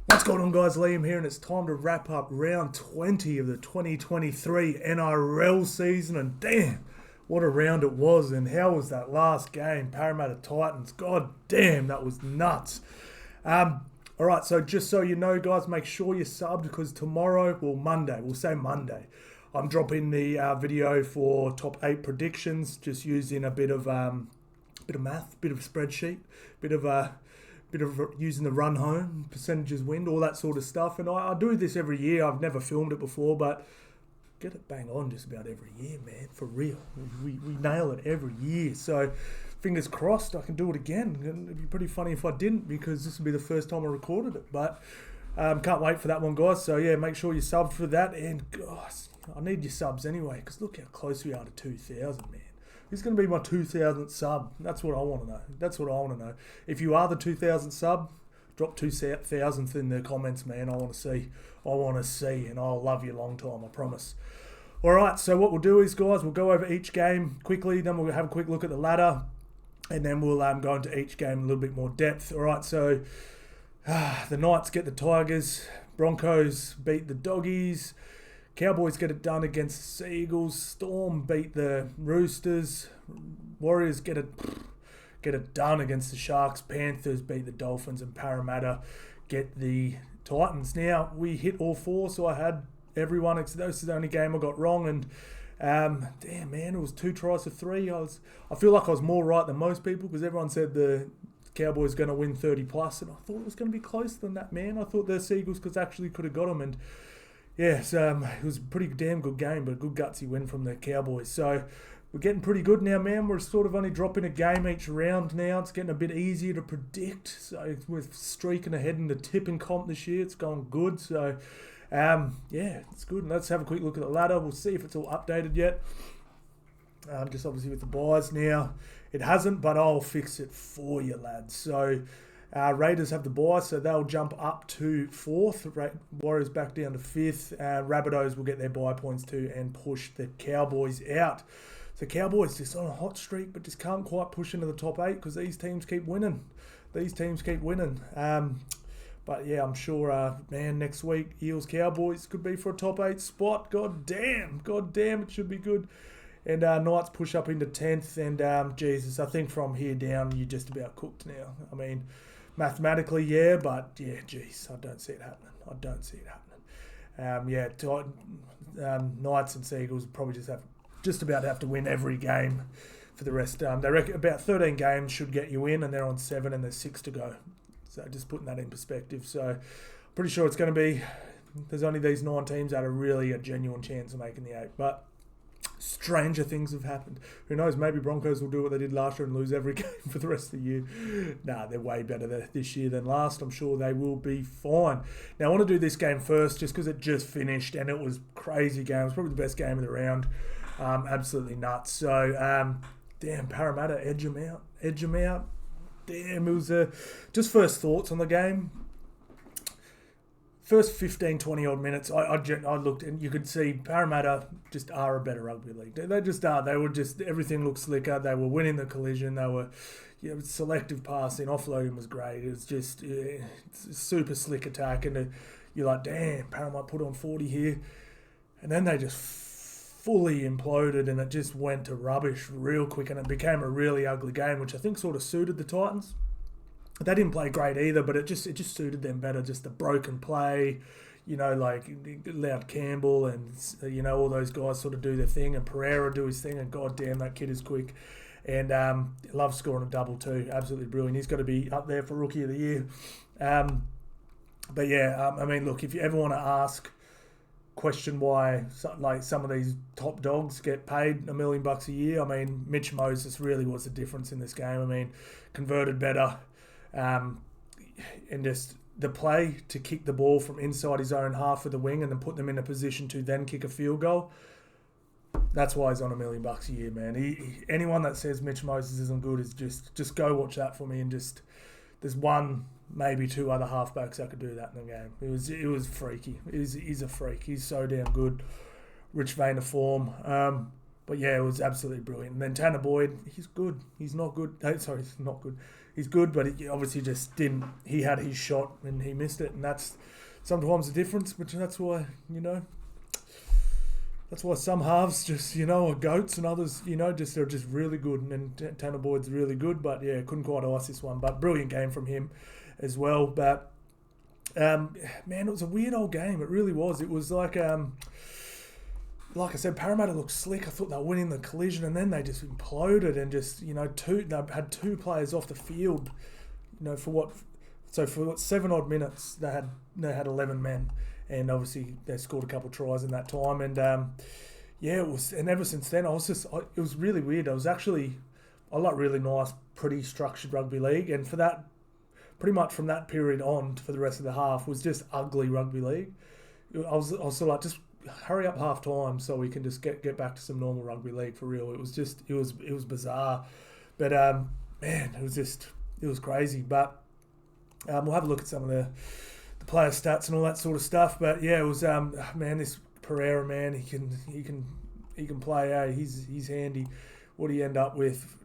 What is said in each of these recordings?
What's going on, guys? Liam here, and it's time to wrap up round 20 of the 2023 NRL season. And damn, what a round it was. And how was that last game? Parramatta Titans. God damn, that was nuts. Alright, so just so you know, guys, make sure you're subbed because tomorrow, Monday, I'm dropping the video for top 8 predictions, just using a bit of math, bit of spreadsheet, bit of using the run home, percentages win, all that sort of stuff. And I do this every year. I've never filmed it before, but get it bang on just about every year, man, for real. We nail it every year. So fingers crossed I can do it again. It'd be pretty funny if I didn't, because this would be the first time I recorded it. But can't wait for that one, guys. So yeah, make sure you sub for that. And gosh, I need your subs anyway, because look how close we are to 2,000, man. Who's going to be my 2,000th sub? That's what I want to know. If you are the 2,000th sub, drop 2,000th in the comments, man. I want to see, and I'll love you a long time, I promise. All right, so what we'll do is, guys, we'll go over each game quickly, then we'll have a quick look at the ladder, and then we'll go into each game in a little bit more depth. All right, so the Knights get the Tigers, Broncos beat the Doggies, Cowboys get it done against the Eagles. Storm beat the Roosters. Warriors get it done against the Sharks. Panthers beat the Dolphins, and Parramatta get the Titans. Now, we hit all four, so I had everyone. This is the only game I got wrong, and damn, man, it was 2 tries to 3. I feel like I was more right than most people, because everyone said the Cowboys going to win 30 plus, and I thought it was going to be closer than that, man. I thought the Seagulls could have got them, and yes, it was a pretty damn good game, but a good gutsy win from the Cowboys. So we're getting pretty good now, man. We're sort of only dropping a game each round now. It's getting a bit easier to predict. So we're streaking ahead in the tipping comp this year. It's going good. So, yeah, it's good. And let's have a quick look at the ladder. We'll see if it's all updated yet. Just obviously with the buys now. It hasn't, but I'll fix it for you, lads. So Raiders have the bye, so they'll jump up to 4th. Warriors back down to 5th. Rabbitohs will get their bye points too and push the Cowboys out. So Cowboys just on a hot streak, but just can't quite push into the top 8 because these teams keep winning. But yeah, I'm sure, man, next week, Eels Cowboys could be for a top 8 spot. God damn, it should be good. And Knights push up into 10th. And Jesus, I think from here down, you're just about cooked now. I mean, mathematically, yeah, but yeah, geez, I don't see it happening. Knights and Seagulls probably just about have to win every game for the rest. They reckon about 13 games should get you in, and they're on 7 and there's 6 to go. So just putting that in perspective. So pretty sure it's going to be, there's only these 9 teams that are really a genuine chance of making the 8. But stranger things have happened. Who knows? Maybe Broncos will do what they did last year and lose every game for the rest of the year. Nah, they're way better this year than last. I'm sure they will be fine. Now, I want to do this game first just because it just finished and it was a crazy game. It was probably the best game of the round. Absolutely nuts. So, damn, Parramatta, edge them out. Damn, it was just first thoughts on the game. First 15, 20 odd minutes, I looked and you could see Parramatta just are a better rugby league. They just are. They were just, everything looked slicker. They were winning the collision. They were, selective passing, offloading was great. It was just super slick attack. And you're like, damn, Parramatta put on 40 here. And then they just fully imploded and it just went to rubbish real quick. And it became a really ugly game, which I think sort of suited the Titans. They didn't play great either, but it just suited them better. Just the broken play, like allowed Campbell and all those guys sort of do their thing, and Pereira do his thing. And god damn, that kid is quick, and loves scoring a double too. Absolutely brilliant. He's got to be up there for Rookie of the Year. But yeah, I mean, look, if you ever want to question why some of these top dogs get paid $1 million a year, I mean, Mitch Moses really was the difference in this game. I mean, converted better. And just the play to kick the ball from inside his own half of the wing and then put them in a position to then kick a field goal. That's why he's on $1 million a year, man. Anyone that says Mitch Moses isn't good is just go watch that for me, and just there's one, maybe 2 other halfbacks that could do that in the game. It was freaky. He's a freak. He's so damn good. Rich vein of form. But yeah, it was absolutely brilliant. And then Tanner Boyd, he's good. He's not good. He's not good. he's good, but he obviously just didn't. He had his shot and he missed it, and that's sometimes the difference. But that's why that's why some halves just are goats and others they're just really good. And Tanner Boyd's really good, but yeah, couldn't quite ice this one. But brilliant game from him as well. But man, it was a weird old game. It really was. It was like I said, Parramatta looked slick. I thought they were winning the collision, and then they just imploded and just they had two players off the field. For 7 odd minutes they had 11 men, and obviously they scored a couple of tries in that time. And it was. And ever since then, it was really weird. I like really nice, pretty structured rugby league, and for that, pretty much from that period on for the rest of the half was just ugly rugby league. I was sort of like, just hurry up half time so we can just get back to some normal rugby league for real. It was bizarre, but man, it was crazy. But we'll have a look at some of the player stats and all that sort of stuff. But yeah, it was man, this Pereira, man, he can play. He's handy. What do you end up with?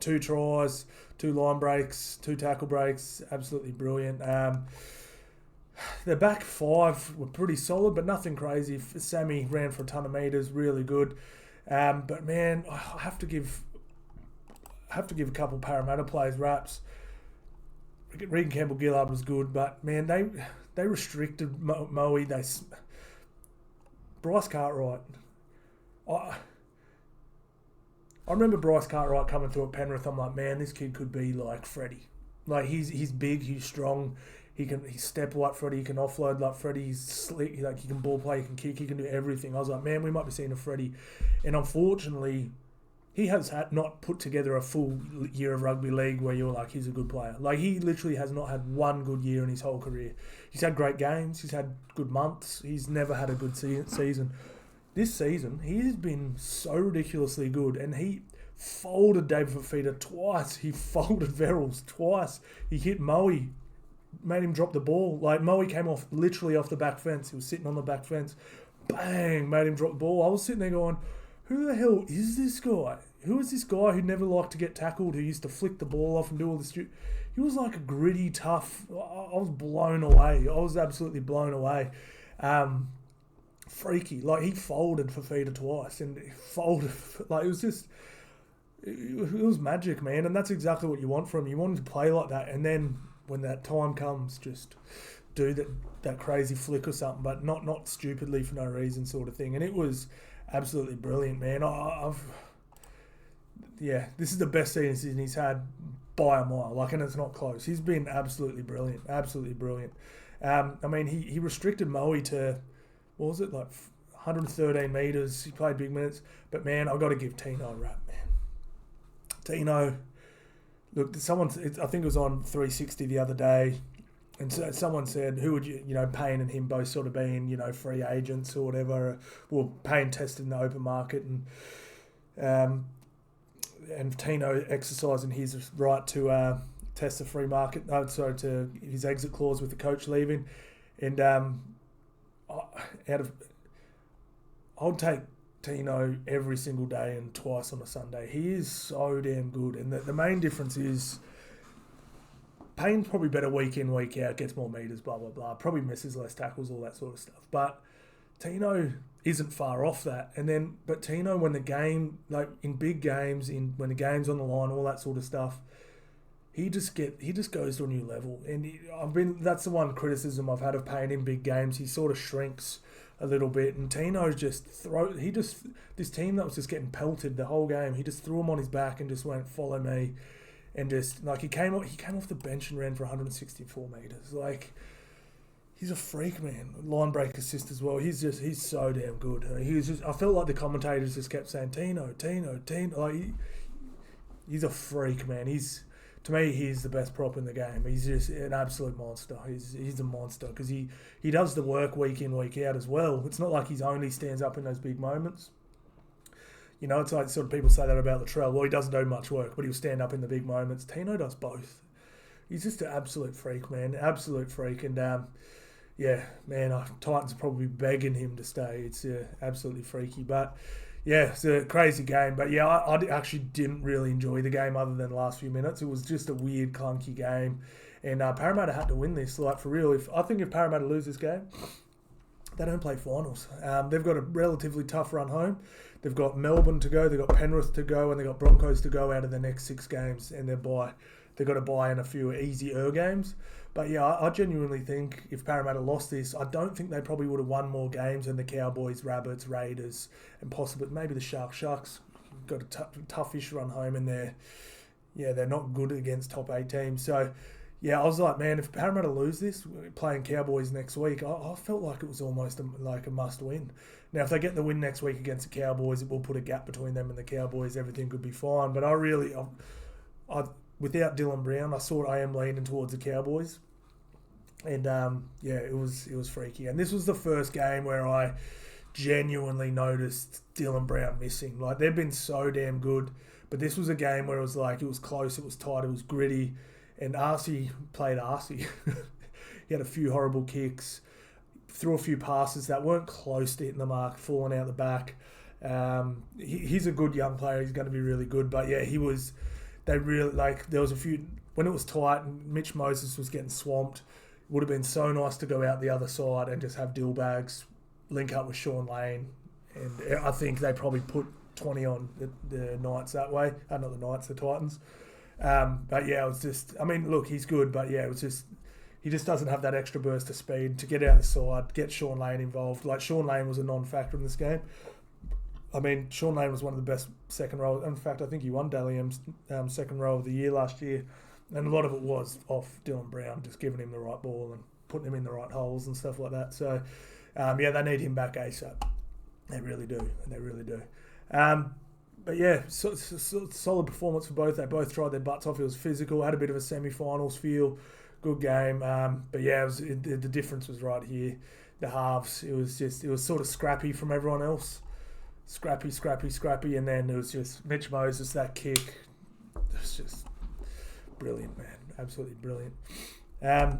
2 tries, 2 line breaks, 2 tackle breaks, absolutely brilliant. The back 5 were pretty solid, but nothing crazy. Sammy ran for a ton of metres, really good. But man, I have to give a couple of Parramatta players raps. Regan Campbell-Gillard was good, but man, they restricted Moe. Bryce Cartwright. I remember Bryce Cartwright coming through at Penrith. I'm like, man, this kid could be like Freddie. Like he's big, he's strong. He's step like Freddie. He can offload like Freddie. He's slick. He can ball play. He can kick. He can do everything. I was like, man, we might be seeing a Freddie. And unfortunately, he has not put together a full year of rugby league where you're like, he's a good player. Like he literally has not had one good year in his whole career. He's had great games. He's had good months. He's never had a good season. This season, he has been so ridiculously good, and he folded David Fafita twice. He folded Verrills twice. He hit Moe, made him drop the ball. Like, Moe came literally off the back fence. He was sitting on the back fence. Bang, made him drop the ball. I was sitting there going, who the hell is this guy? Who is this guy who never liked to get tackled, who used to flick the ball off and do all this? He was like a gritty, tough. I was blown away. I was absolutely blown away. Freaky. Like, he folded Fafita twice, and he folded. Like, it was just, it was magic, man. And that's exactly what you want from him. You want him to play like that, and then when that time comes, just do that crazy flick or something, but not stupidly for no reason, sort of thing. And it was absolutely brilliant, man. This is the best season he's had by a mile. Like, and it's not close. He's been absolutely brilliant, absolutely brilliant. I mean, he restricted Moe to, what was it, like 113 metres. He played big minutes. But, man, I've got to give Tino a rap, man. Tino, look, I think it was on 360 the other day, and so someone said, who would Payne and him both sort of being, free agents or whatever. Well, Payne tested in the open market, and Tino exercising his right to test the free market, to his exit clause with the coach leaving. And I'd take Tino every single day and twice on a Sunday. He is so damn good. And the main difference is Payne's probably better week in, week out, gets more metres, blah, blah, blah. Probably misses less tackles, all that sort of stuff. But Tino isn't far off that. But Tino, when the game, like in big games, when the game's on the line, all that sort of stuff, he just goes to a new level. And that's the one criticism I've had of Payne in big games. He sort of shrinks a little bit, and Tino this team that was just getting pelted the whole game, he just threw him on his back and just went, follow me, and just like he came off the bench and ran for 164 metres. Like, he's a freak, man. Line break assist as well. He's so damn good. I felt like the commentators just kept saying Tino. Like, he's a freak, man. To me, he's the best prop in the game. He's just an absolute monster. He's a monster because he does the work week in, week out as well. It's not like he only stands up in those big moments. It's like sort of people say that about Latrell. Well, he doesn't do much work, but he'll stand up in the big moments. Tino does both. He's just an absolute freak, man. Absolute freak. And, Titans are probably begging him to stay. It's absolutely freaky. But, Yeah, it's a crazy game. But yeah, I actually didn't really enjoy the game other than the last few minutes. It was just a weird, clunky game. And Parramatta had to win this, like for real. I think if Parramatta lose this game, they don't play finals. They've got a relatively tough run home. They've got Melbourne to go, they've got Penrith to go, and they've got Broncos to go out of the next 6 games. And they've got to buy in a few easier games. But yeah, I genuinely think if Parramatta lost this, I don't think they probably would have won more games than the Cowboys, Rabbits, Raiders, and possibly maybe the Sharks. Sharks got a toughish run home, and they're not good against top 8 teams. So yeah, I was like, man, if Parramatta lose this, playing Cowboys next week, I felt like it was almost like a must-win. Now, if they get the win next week against the Cowboys, it will put a gap between them and the Cowboys. Everything could be fine. But I without Dylan Brown, I am leaning towards the Cowboys. And, it was freaky. And this was the first game where I genuinely noticed Dylan Brown missing. Like, they've been so damn good. But this was a game where it was like, it was close, it was tight, it was gritty. And Arcee played Arcee. He had a few horrible kicks, threw a few passes that weren't close to hitting the mark, falling out the back. He's a good young player. He's going to be really good. But yeah, there was a few, when it was tight and Mitch Moses was getting swamped, it would have been so nice to go out the other side and just have Dillbags link up with Sean Lane. And I think they probably put 20 on the Knights that way. Not the Knights, the Titans. But yeah, it was just, I mean, look, he's good, but yeah, it was just, he just doesn't have that extra burst of speed to get out the side, get Sean Lane involved. Like, Sean Lane was a non-factor in this game. I mean, Sean Lane was one of the best second row. In fact, I think he won Dally M's second row of the year last year. And a lot of it was off Dylan Brown, just giving him the right ball and putting him in the right holes and stuff like that. So, they need him back ASAP. They really do. But yeah, solid performance for both. They both tried their butts off. It was physical, had a bit of a semi-finals feel. Good game. But yeah, the difference was right here. The halves, it was sort of scrappy from everyone else. Scrappy. And then it was just Mitch Moses, that kick. It's just brilliant, man. Absolutely brilliant. Yeah,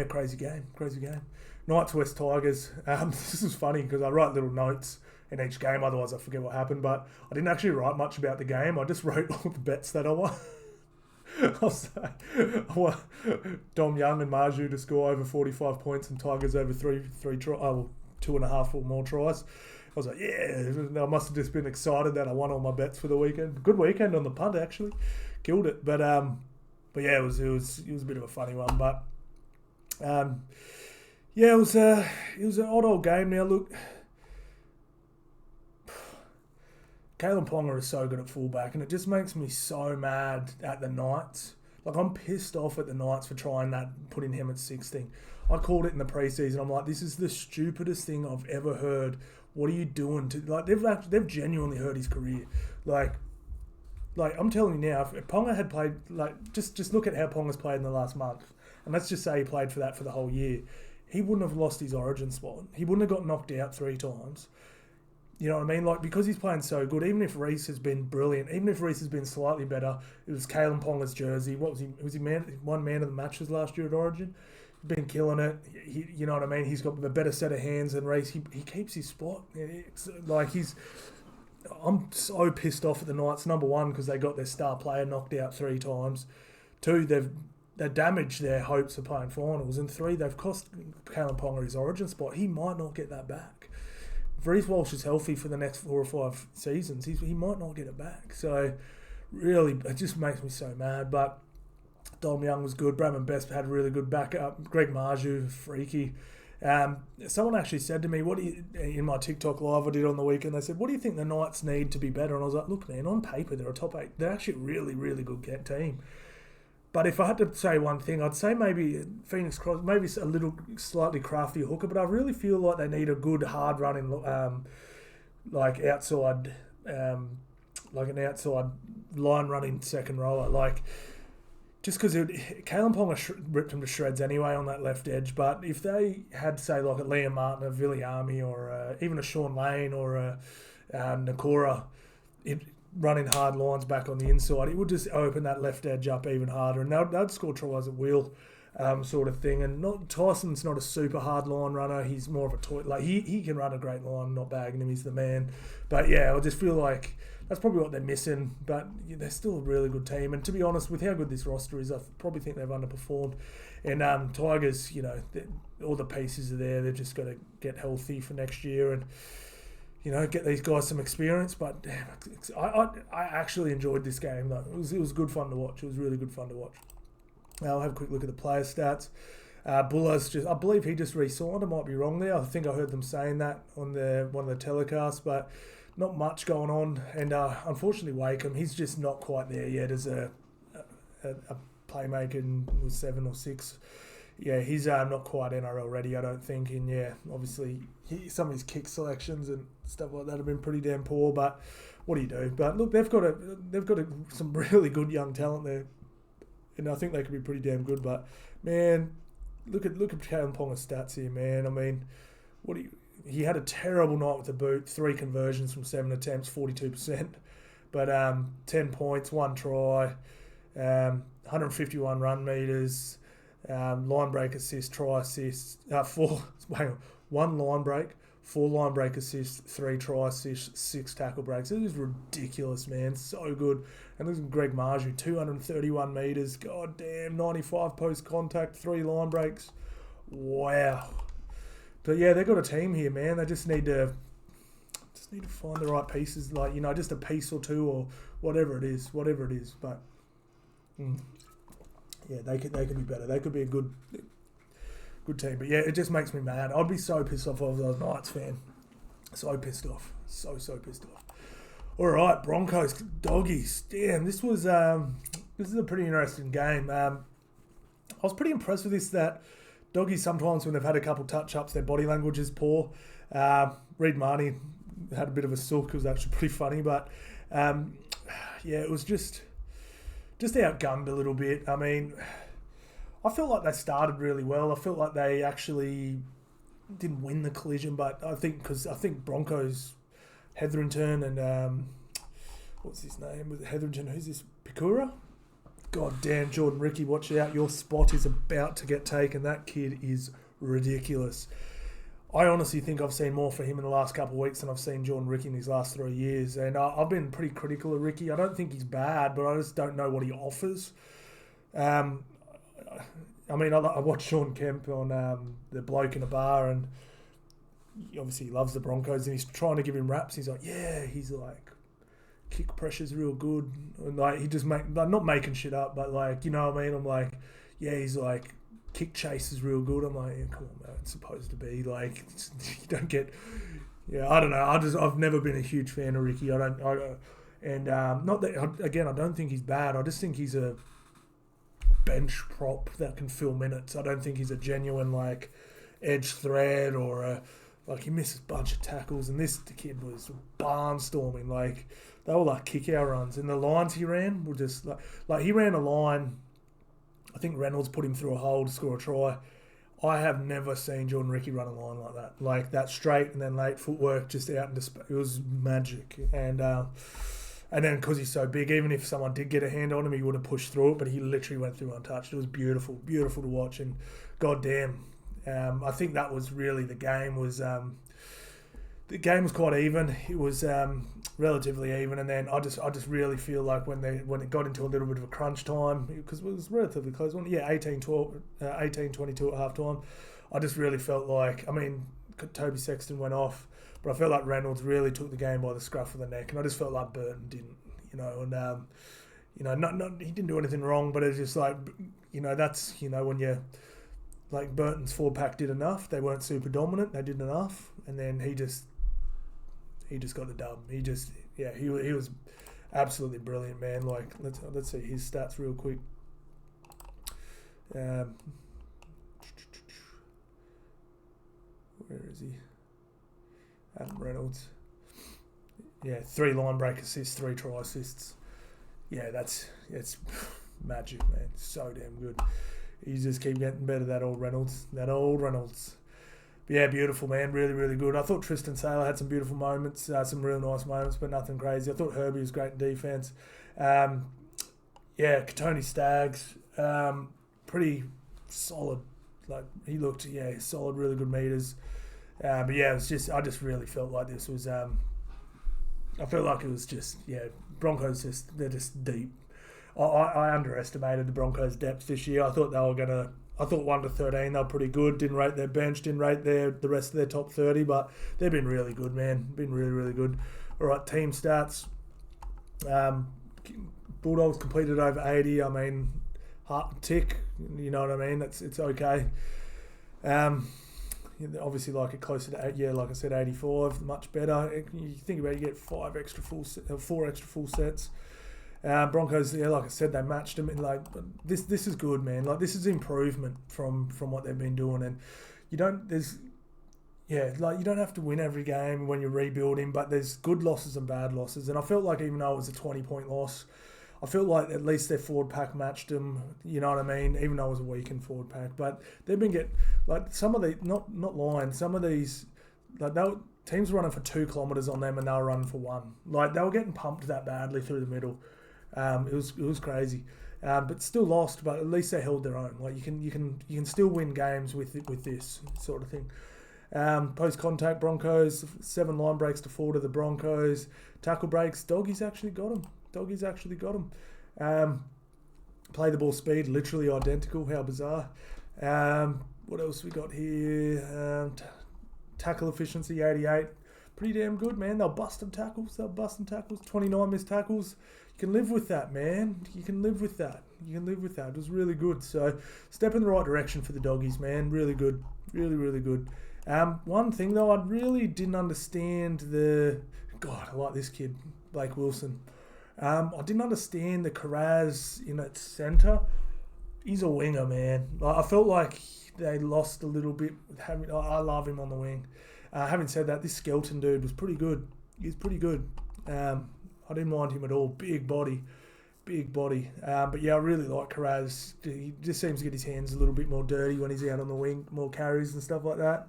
crazy game. Knights West Tigers. This is funny because I write little notes in each game, otherwise I forget what happened. But I didn't actually write much about the game. I just wrote all the bets that I won. I'll say Dom Young and Marju to score over 45 points and Tigers over 2.5 or more tries. I was like, yeah, I must have just been excited that I won all my bets for the weekend. Good weekend on the punt, actually. Killed it. But yeah, it was a bit of a funny one. But it was an odd old game. Now look, Kalen Ponga is so good at fullback, and it just makes me so mad at the Knights. Like, I'm pissed off at the Knights for trying that, putting him at 16. I called it in the preseason. I'm like, this is the stupidest thing I've ever heard. What are you doing to, like, they've genuinely hurt his career. Like I'm telling you now, if Ponga had played, like, just look at how Ponga's played in the last month, and let's just say he played for the whole year, he wouldn't have lost his origin spot. He wouldn't have got knocked out 3 times. You know what I mean? Like, because he's playing so good, even if Reece has been brilliant, even if Reece has been slightly better, it was Kalen Ponga's jersey. What was he? Was he one man of the matches last year at Origin? He's been killing it. You know what I mean? He's got a better set of hands than Reece. He keeps his spot. It's like I'm so pissed off at the Knights. Number one, because they got their star player knocked out 3 times. 2, they've damaged their hopes of playing finals. And 3, they've cost Kalen Ponga his origin spot. He might not get that back. If Reece Walsh is healthy for the next 4 or 5 seasons, he might not get it back. So, really, it just makes me so mad. But Dom Young was good. Bradman Best had a really good backup. Greg Marju, freaky. Someone actually said to me, in my TikTok live I did on the weekend, they said, what do you think the Knights need to be better? And I was like, look, man, on paper, they're a top 8. They're actually a really, really good team. But if I had to say one thing, I'd say maybe Phoenix Cross, maybe a little slightly crafty hooker, but I really feel like they need a good, hard-running, like outside, like an outside line-running second rower. Like, just because Kalen Ponga ripped him to shreds anyway on that left edge, but if they had, say, like a Liam Martin, a Viliami, or even a Sean Lane or a Nakora, running hard lines back on the inside, it would just open that left edge up even harder, and they'd score tries at will. sort of thing. And Tyson's not a super hard line runner. He's more of a toy. Like he can run a great line. Not bagging him. He's the man. But yeah, I just feel like that's probably what they're missing. But they're still a really good team. And to be honest, with how good this roster is, I probably think they've underperformed. And Tigers, all the pieces are there. They've just got to get healthy for next year and get these guys some experience. But damn, I actually enjoyed this game. Though. It was good fun to watch. It was really good fun to watch. I'll have a quick look at the player stats. Bullers I believe he just re-signed. I might be wrong there. I think I heard them saying that on one of the telecasts, but not much going on. And unfortunately, Wakeham, he's just not quite there yet as a playmaker with 7 or 6. Yeah, he's not quite NRL ready, I don't think. And yeah, obviously some of his kick selections and stuff like that have been pretty damn poor. But what do you do? But look, they've got some really good young talent there, and I think they could be pretty damn good. But man, look at Kalen Ponga's stats here, man. I mean, he had a terrible night with the boot. 3 conversions from 7 attempts, 42%. But 10 points, 1 try, 151 run meters. Line break assist, try assist, 1 line break, 4 line break assists, 3 try assists, 6 tackle breaks. It is ridiculous, man. So good. And listen, Greg Marju, 231 metres. God damn, 95 post contact, 3 line breaks. Wow. But yeah, they've got a team here, man. They just need to find the right pieces, like just a piece or two or whatever it is. But yeah, they could be better. They could be a good team. But yeah, it just makes me mad. I'd be so pissed off if I was a Knights fan. So pissed off. So pissed off. All right, Broncos, Doggies. Damn, this is a pretty interesting game. I was pretty impressed with this, that Doggies sometimes when they've had a couple touch-ups, their body language is poor. Reid Marnie had a bit of a sook. It was actually pretty funny. But yeah, it was just outgunned a little bit. I mean, I felt like they started really well. I felt like they actually didn't win the collision, but I think Broncos, Hetherington and what's his name? Was it Hetherington? Who's this? Pikura? God damn, Jordan Ricky, watch out. Your spot is about to get taken. That kid is ridiculous. I honestly think I've seen more for him in the last couple of weeks than I've seen Jordan Ricky in his last 3 years. And I've been pretty critical of Ricky. I don't think he's bad, but I just don't know what he offers. I watched Sean Kemp on the Bloke in a Bar, and obviously he loves the Broncos, and he's trying to give him raps. He's like, yeah, he's like, kick pressure's real good. And like, he just not making shit up, but like, you know what I mean? I'm like, yeah, he's like, kick chase is real good. I'm like, yeah, come on, man. It's supposed to be like, you don't get. Yeah, I don't know. I've never been a huge fan of Ricky. Not that again. I don't think he's bad. I just think he's a bench prop that can fill minutes. I don't think he's a genuine like edge threat or he misses a bunch of tackles. And the kid was barnstorming. Like they were like kick out runs, and the lines he ran were just like he ran a line. I think Reynolds put him through a hole to score a try. I have never seen Jordan Ricky run a line like that. Like that straight and then late footwork just out in it was magic. And then because he's so big, even if someone did get a hand on him, he would have pushed through it, but he literally went through untouched. It was beautiful, beautiful to watch. And goddamn, I think that was really the game was the game was quite even. It was relatively even, and then I just really feel like when it got into a little bit of a crunch time, because it was relatively close one, 18-22 at half time, I just really felt like, I mean, Toby Sexton went off, but I felt like Reynolds really took the game by the scruff of the neck, and I just felt like Burton didn't, and he didn't do anything wrong, but it's just like, that's, when you, like Burton's 4-pack did enough, they weren't super dominant, they did enough, and then he just got the dub. He was absolutely brilliant, man. Like let's see his stats real quick. Where is he? Adam Reynolds. Yeah, 3 line break assists, 3 try assists. Yeah, it's magic, man. So damn good. You just keep getting better, that old Reynolds. But yeah, beautiful, man. Really, really good. I thought Tristan Saylor had some beautiful moments, some real nice moments, but nothing crazy. I thought Herbie was great in defence. Katoni Staggs, pretty solid. Like he looked, solid, really good meters. But yeah, it was just I just really felt like this was. I felt like it was just Broncos they're just deep. I underestimated the Broncos' depth this year. I thought they were gonna. I thought 1 to 13 they were pretty good. Didn't rate their bench. Didn't rate the rest of their top 30. But they've been really good, man. Been really really good. All right, team stats. Bulldogs completed over 80. I mean, tick. You know what I mean? It's okay. Obviously, like it closer to like I said, 85, much better. You think about it, you get 4 extra full sets. Broncos, like I said, they matched them. And like this is good, man. Like this is improvement from what they've been doing. And you don't you don't have to win every game when you're rebuilding, but there's good losses and bad losses. And I felt like even though it was a 20-point loss, I felt like at least their forward pack matched them. You know what I mean? Even though it was a weakened forward pack, but they've been some of the not lying. Some of these teams were running for 2 kilometers on them, and they were running for 1. Like they were getting pumped that badly through the middle. It was crazy, but still lost. But at least they held their own. Like you can still win games with this sort of thing. Post contact Broncos 7 line breaks to 4 to the Broncos. Tackle breaks, Doggies actually got them. Play the ball speed, literally identical. How bizarre. What else we got here? Tackle efficiency, 88. Pretty damn good, man. They'll bust them tackles. 29 missed tackles. You can live with that, man. You can live with that. It was really good. So, step in the right direction for the Doggies, man. Really good. Really, really good. One thing, though, I really didn't understand God, I like this kid, Blake Wilson. I didn't understand the Carraz in its centre. He's a winger, man. I felt like they lost a little bit. I love him on the wing. Having said that, this Skelton dude was pretty good. He's pretty good. I didn't mind him at all. Big body. But yeah, I really like Carraz. He just seems to get his hands a little bit more dirty when he's out on the wing, more carries and stuff like that.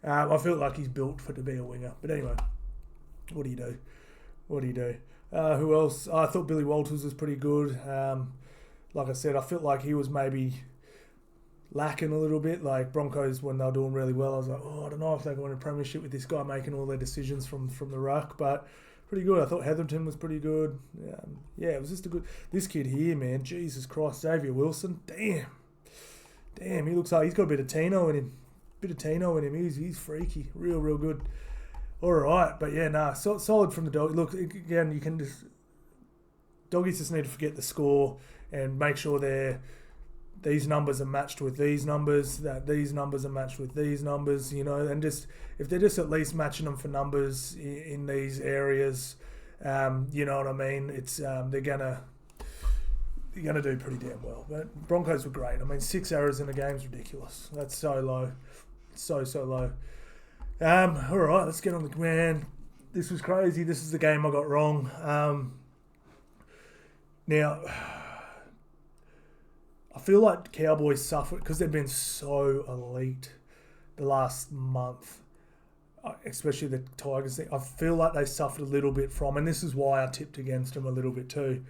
I feel like he's built to be a winger. But anyway, what do you do? Who else? I thought Billy Walters was pretty good. Like I said, I felt like he was maybe lacking a little bit. Like Broncos, when they were doing really well, I was like, I don't know if they're going to premiership with this guy making all their decisions from the ruck. But pretty good. I thought Heatherton was pretty good. It was just a good... This kid here, man, Jesus Christ, Xavier Wilson, damn, he looks like he's got a bit of Tino in him. He's freaky, real good. All right, but solid from the dog. Look, again, you can just... Doggies just need to forget the score and make sure these numbers are matched with these numbers, that these numbers are matched with these numbers, and just if they're just at least matching them for numbers in these areas, you know what I mean? It's they're gonna do pretty damn well. But Broncos were great. I mean, 6 errors in a game is ridiculous. That's so low, so low. All right, let's get on the man. This was crazy. This is the game I got wrong. Now, I feel like Cowboys suffered because they've been so elite the last month, especially the Tigers thing. I feel like they suffered a little bit from, and this is why I tipped against them a little bit too.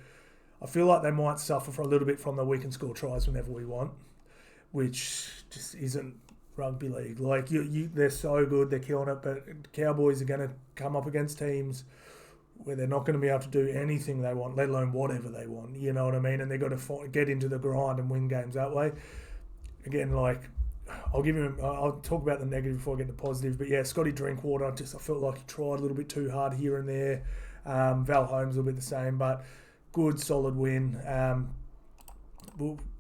I feel like they might suffer for a little bit from the we can score tries whenever we want, which just isn't rugby league. Like they're so good, they're killing it, but Cowboys are going to come up against teams where they're not going to be able to do anything they want, let alone whatever they want. You know what I mean? And they've got to get into the grind and win games that way. Again, like I'll talk about the negative before I get the positive. But yeah, Scotty Drinkwater, I felt like he tried a little bit too hard here and there. Val Holmes will be the same, but good, solid win.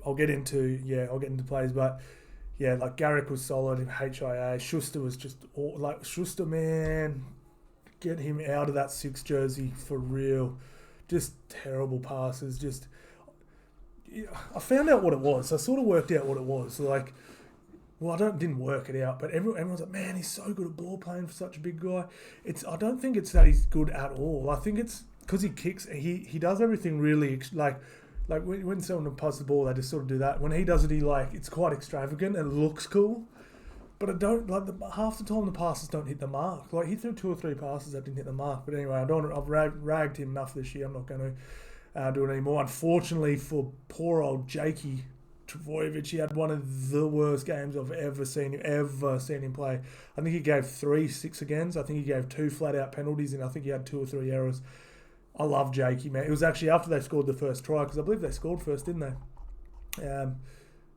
I'll get into plays, but yeah, like Garrick was solid. HIA, Schuster was just Schuster, man. Get him out of that 6 jersey for real. Just terrible passes. I found out what it was. I sort of worked out what it was. Like, well, didn't work it out, but everyone's like, man, he's so good at ball playing for such a big guy. I don't think it's that he's good at all. I think it's because he kicks. He does everything really like when someone passes the ball, they just sort of do that. When he does it, it's quite extravagant and it looks cool. But I don't half the time the passes don't hit the mark. Like he threw 2 or 3 passes that didn't hit the mark. But anyway, I've ragged him enough this year. I'm not going to do it anymore. Unfortunately for poor old Jakey Trbojevic, he had one of the worst games I've ever seen him play. I think he gave 3 6-agains. I think he gave 2 flat-out penalties, and I think he had 2 or 3 errors. I love Jakey, man. It was actually after they scored the first try, because I believe they scored first, didn't they?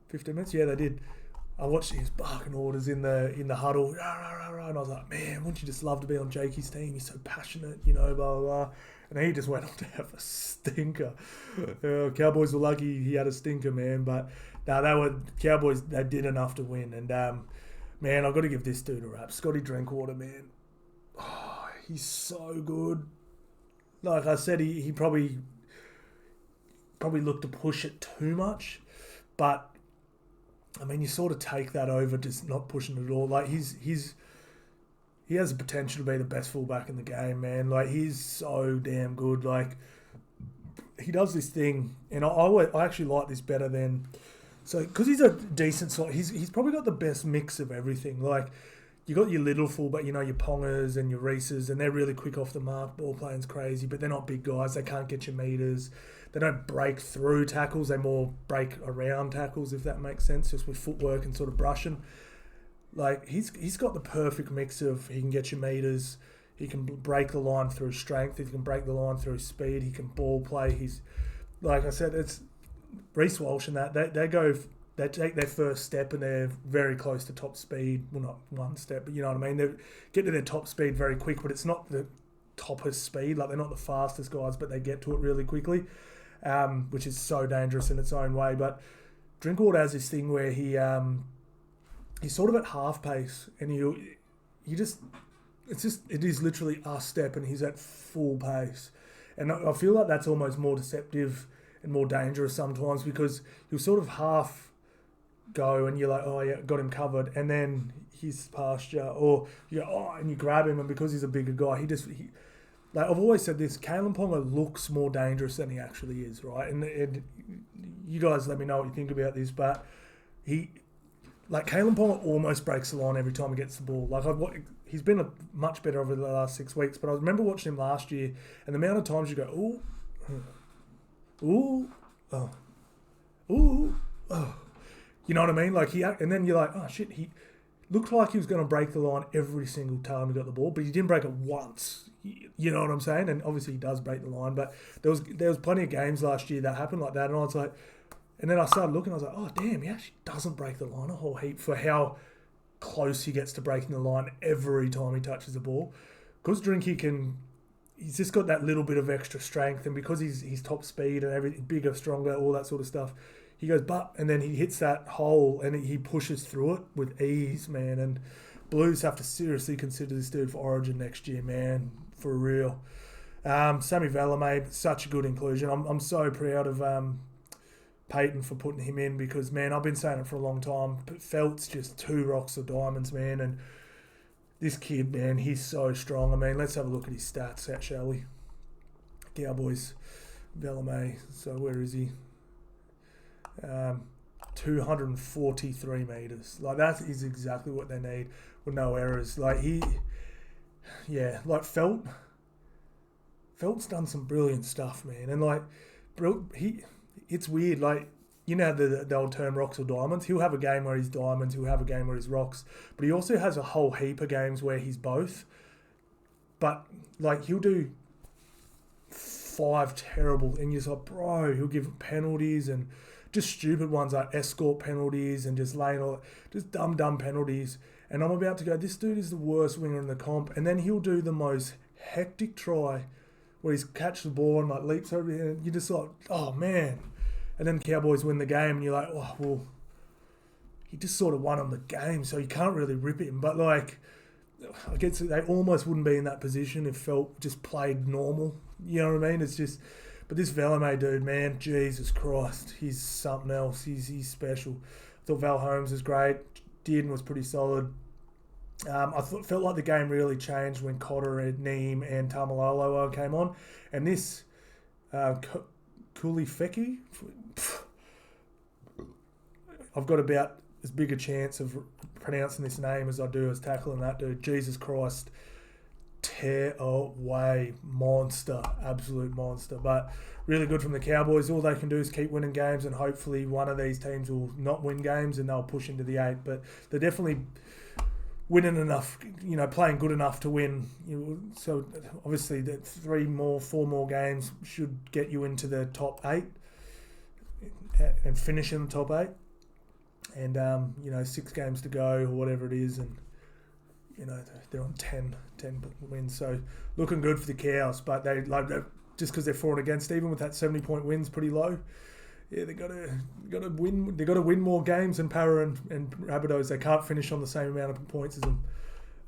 15 minutes? Yeah, they did. I watched his barking orders in the huddle, and I was like, man, wouldn't you just love to be on Jakey's team? He's so passionate, blah, blah, blah. And he just went on to have a stinker. Cowboys were lucky he had a stinker, man. But Cowboys, they did enough to win. And, man, I've got to give this dude a rap. Scotty Drinkwater, man. Oh, he's so good. Like I said, he probably looked to push it too much. But, I mean, you sort of take that over just not pushing it at all. Like, he has the potential to be the best fullback in the game, man. Like, he's so damn good. Like, he does this thing, and I actually like this better than... So, because he's a decent sort, he's probably got the best mix of everything. Like, you got your little fullback, your Pongers and your Reeses, and they're really quick off the mark. Ball playing's crazy, but they're not big guys. They can't get your meters. They don't break through tackles. They more break around tackles, if that makes sense, just with footwork and sort of brushing. Like, he's got the perfect mix of he can get your meters, he can break the line through strength, he can break the line through speed, he can ball play. He's, like I said, it's Reece Walsh and that they take their first step and they're very close to top speed. Well, not one step, but you know what I mean. They get to their top speed very quick, but it's not the toppest speed. Like, they're not the fastest guys, but they get to it really quickly, which is so dangerous in its own way. But Drinkwater has this thing where he's sort of at half pace, and it is literally a step, and he's at full pace. And I feel like that's almost more deceptive and more dangerous sometimes, because he'll sort of half go, and you're like, oh yeah, got him covered, and then he's past you, or and you grab him, and because he's a bigger guy, like I've always said this, Kalen Ponga looks more dangerous than he actually is, right? And you guys let me know what you think about this, but Kalen Ponga almost breaks the line every time he gets the ball. Like, he's been much better over the last 6 weeks, but I remember watching him last year, and the amount of times you go, ooh, oh. You know what I mean? Like, and then you're like, oh shit, he looked like he was going to break the line every single time he got the ball, but he didn't break it once. You know what I'm saying? And obviously he does break the line, but there was plenty of games last year that happened like that, and I was like, and then I started looking, I was like, oh damn, he actually doesn't break the line a whole heap for how close he gets to breaking the line every time he touches the ball. Because Drinky he's just got that little bit of extra strength, and because he's top speed and everything, bigger, stronger, all that sort of stuff, he goes, and then he hits that hole and he pushes through it with ease, man. And Blues have to seriously consider this dude for Origin next year, man, for real. Sammy Valame, such a good inclusion. I'm so proud of Peyton for putting him in, because, man, I've been saying it for a long time, but Felt's just 2 rocks of diamonds, man. And this kid, man, he's so strong. I mean, let's have a look at his stats, shall we? Cowboys, Valame. So where is he? 243 metres. Like, that is exactly what they need with no errors. Like, Felt's done some brilliant stuff, man. And, like, it's weird. Like, you know the old term rocks or diamonds? He'll have a game where he's diamonds, he'll have a game where he's rocks. But he also has a whole heap of games where he's both. But, like, he'll do 5 terrible, and you're just like, bro, he'll give penalties and just stupid ones like escort penalties and just dumb penalties. And I'm about to go, this dude is the worst winger in the comp. And then he'll do the most hectic try where he's catch the ball and like leaps over here, and you're just like, oh man. And then Cowboys win the game, and you're like, oh well, he just sort of won on the game, so you can't really rip him. But like, I guess they almost wouldn't be in that position if Felt just played normal. You know what I mean? It's just, but this Valame dude, man, Jesus Christ, he's something else. He's special. I thought Val Holmes was great. Dearden was pretty solid. Felt like the game really changed when Cotter and Neem and Tamalolo came on. And this Kulifeki, I've got about as big a chance of pronouncing this name as I do as tackling that dude. Jesus Christ. tear away. Monster. Absolute monster. But really good from the Cowboys. All they can do is keep winning games, and hopefully one of these teams will not win games and they'll push into the 8. But they're definitely winning enough, playing good enough to win. So obviously the 4 more games should get you into the top 8 and finish in the top 8. And 6 games to go or whatever it is, and they're on 10 wins. So looking good for the Cows, but they just because they're for and against, even with that 70-point wins pretty low. Yeah, they got to win. They got to win more games than Para and Rabbitohs. They can't finish on the same amount of points as them.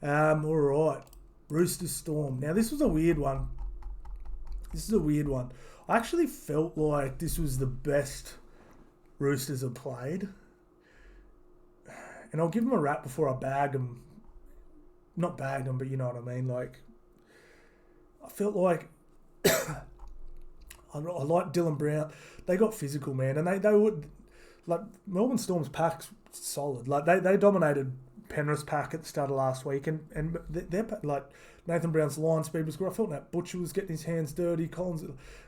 All right, Roosters Storm. Now this was a weird one. I actually felt like this was the best Roosters have played, and I'll give them a rap before I bag them. Not bag them, but you know what I mean. Like, I felt like I like Dylan Brown. They got physical, man, and they would, like, Melbourne Storm's pack's solid. Like they dominated Penrith's pack at the start of last week, and they're like Nathan Brown's line speed was good. I felt that Butcher was getting his hands dirty.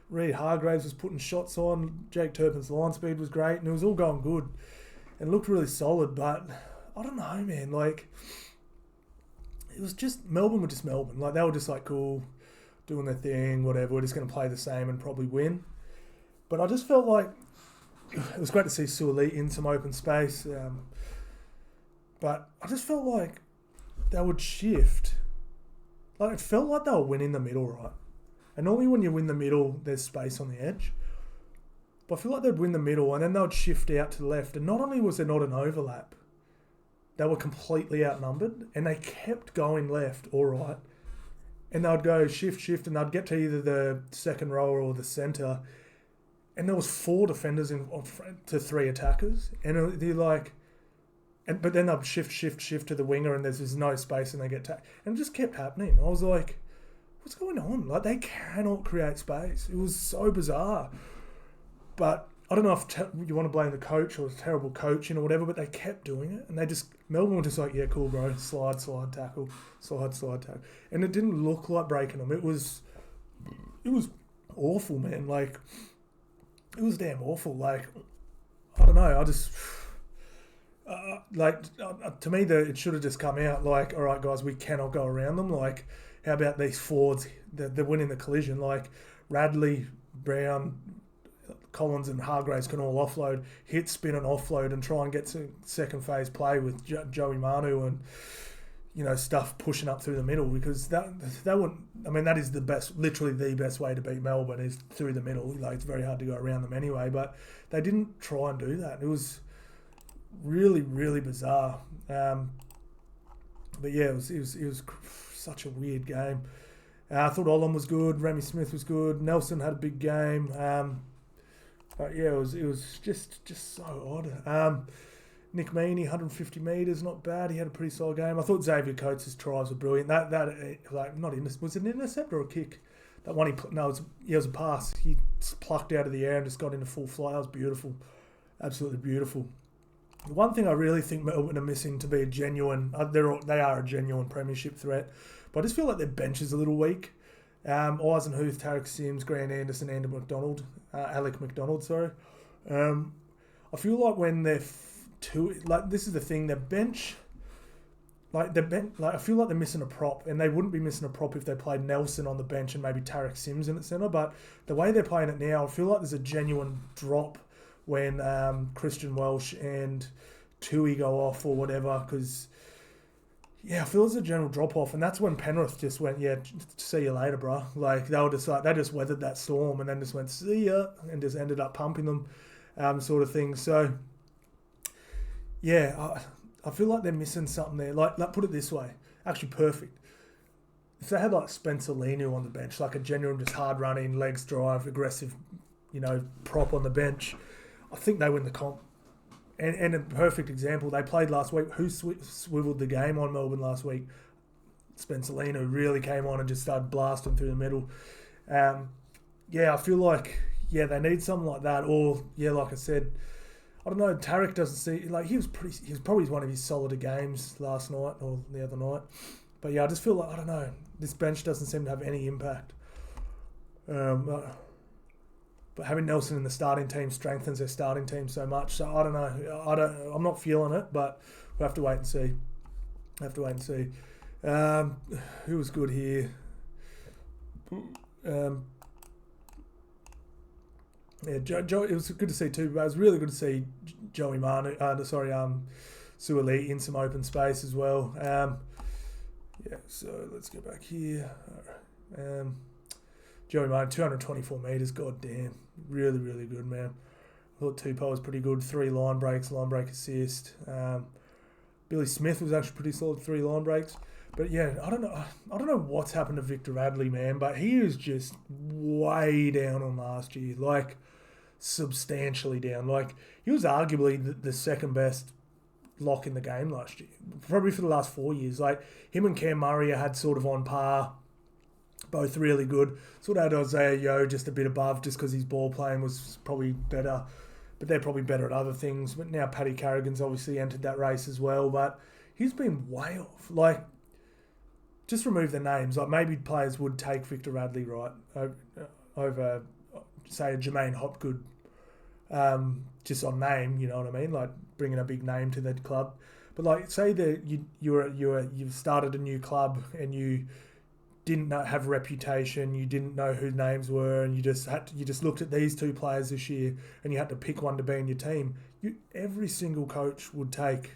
Reid Hargraves was putting shots on. Jake Turpin's line speed was great, and it was all going good, and looked really solid. But I don't know, man. Like, it was just Melbourne were just Melbourne. Like, they were just like, cool, doing their thing, whatever. We're just going to play the same and probably win. But I just felt like it was great to see Suoli in some open space. But I just felt like they would shift. Like, it felt like they were winning the middle, right? And normally when you win the middle, there's space on the edge. But I feel like they'd win the middle and then they would shift out to the left. And not only was there not an overlap, they were completely outnumbered, and they kept going left or right. And they would go shift, and they'd get to either the second rower or the centre. And there was 4 defenders to 3 attackers. And they're like... But then they'd shift to the winger, and there's no space, and they get tagged. And it just kept happening. I was like, what's going on? Like, they cannot create space. It was so bizarre. But I don't know if you want to blame the coach or terrible coaching or whatever, but they kept doing it. And Melbourne were just like, yeah, cool, bro. Slide, tackle. Slide, tackle. And it didn't look like breaking them. It was awful, man. Like, it was damn awful. Like, I don't know. I just... to me, it should have just come out like, all right, guys, we cannot go around them. Like, how about these forwards? They're winning the collision. Like, Radley, Brown, Collins and Hargraves can all offload, hit, spin and offload and try and get to second phase play with Joey Manu and, stuff pushing up through the middle, because that wouldn't... I mean, that is literally the best way to beat Melbourne is through the middle. Like, it's very hard to go around them anyway, but they didn't try and do that. It was really, really bizarre. But yeah, it was such a weird game. I thought Olam was good. Remy Smith was good. Nelson had a big game. But yeah, it was just so odd. Nick Meaney, 150 metres, not bad. He had a pretty solid game. I thought Xavier Coates' tries were brilliant. Was it an intercept or a kick? That one it was a pass. He plucked out of the air and just got into full flight. That was beautiful, absolutely beautiful. The one thing I really think Melbourne are missing to be a genuine, they are a genuine premiership threat, but I just feel like their bench is a little weak. Eisenhuth, Tarek Sims, Grant Anderson, Alec McDonald, sorry. I feel like when they're this is the thing, their bench, I feel like they're missing a prop, and they wouldn't be missing a prop if they played Nelson on the bench and maybe Tarek Sims in the centre, but the way they're playing it now, I feel like there's a genuine drop when Christian Welsh and Tui go off or whatever, because... Yeah, I feel there's a general drop-off, and that's when Penrith just went, yeah, see you later, bro. Like, they just weathered that storm and then just went, see ya, and just ended up pumping them, sort of thing. So, yeah, I feel like they're missing something there. Like, put it this way, actually perfect. If they had, like, Spencer Leniu on the bench, like a genuine just hard-running, legs drive, aggressive, prop on the bench, I think they win the comp. And a perfect example, they played last week. Who swiveled the game on Melbourne last week? Spencer Leniu really came on and just started blasting through the middle. I feel like, they need something like that. Or, like I said, I don't know, Tarek doesn't see... Like, he was probably one of his solider games last night or the other night. But yeah, I just feel like, I don't know, this bench doesn't seem to have any impact. But having Nelson in the starting team strengthens their starting team so much. So I don't know. I'm not feeling it, but we'll have to wait and see. Who was good here? Joe. It was good to see too. But it was really good to see Joey Manu. Suoli in some open space as well. So let's go back here. Joey Manu, 224 metres. God damn, really, really good, man. I thought Tupou was pretty good. 3 line break assist. Billy Smith was actually pretty solid. 3 line breaks. But yeah, I don't know what's happened to Victor Radley, man. But he is just way down on last year, like substantially down. Like he was arguably the second best lock in the game last year, probably for the last 4 years. Like him and Cam Murray had sort of on par. Both really good. Sort of had Isaiah Yeo just a bit above just because his ball playing was probably better. But they're probably better at other things. But now Paddy Carrigan's obviously entered that race as well. But he's been way off. Like, just remove the names. Like, maybe players would take Victor Radley, right, over say, a Jermaine Hopgood, just on name, you know what I mean? Like, bringing a big name to that club. But, like, say that you've started a new club and you didn't have reputation, you didn't know who names were, and you just looked at these 2 players this year, and you had to pick one to be in your team. Every single coach would take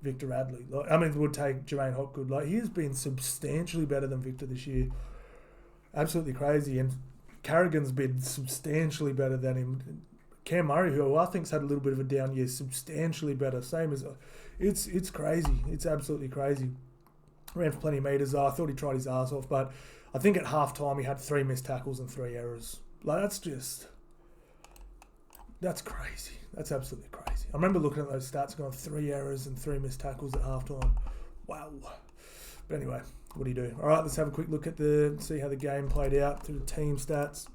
Victor Radley. Would take Jermaine Hopgood. Like he has been substantially better than Victor this year. Absolutely crazy. And Carrigan's been substantially better than him. Cam Murray, who I think's had a little bit of a down year, substantially better. Same as it's crazy. It's absolutely crazy. Ran for plenty of metres. I thought he tried his ass off, but I think at half time he had 3 missed tackles and 3 errors. Like that's crazy. That's absolutely crazy. I remember looking at those stats going 3 errors and 3 missed tackles at half time. Wow. But anyway, what do you do? All right, let's have a quick look at see how the game played out through the team stats.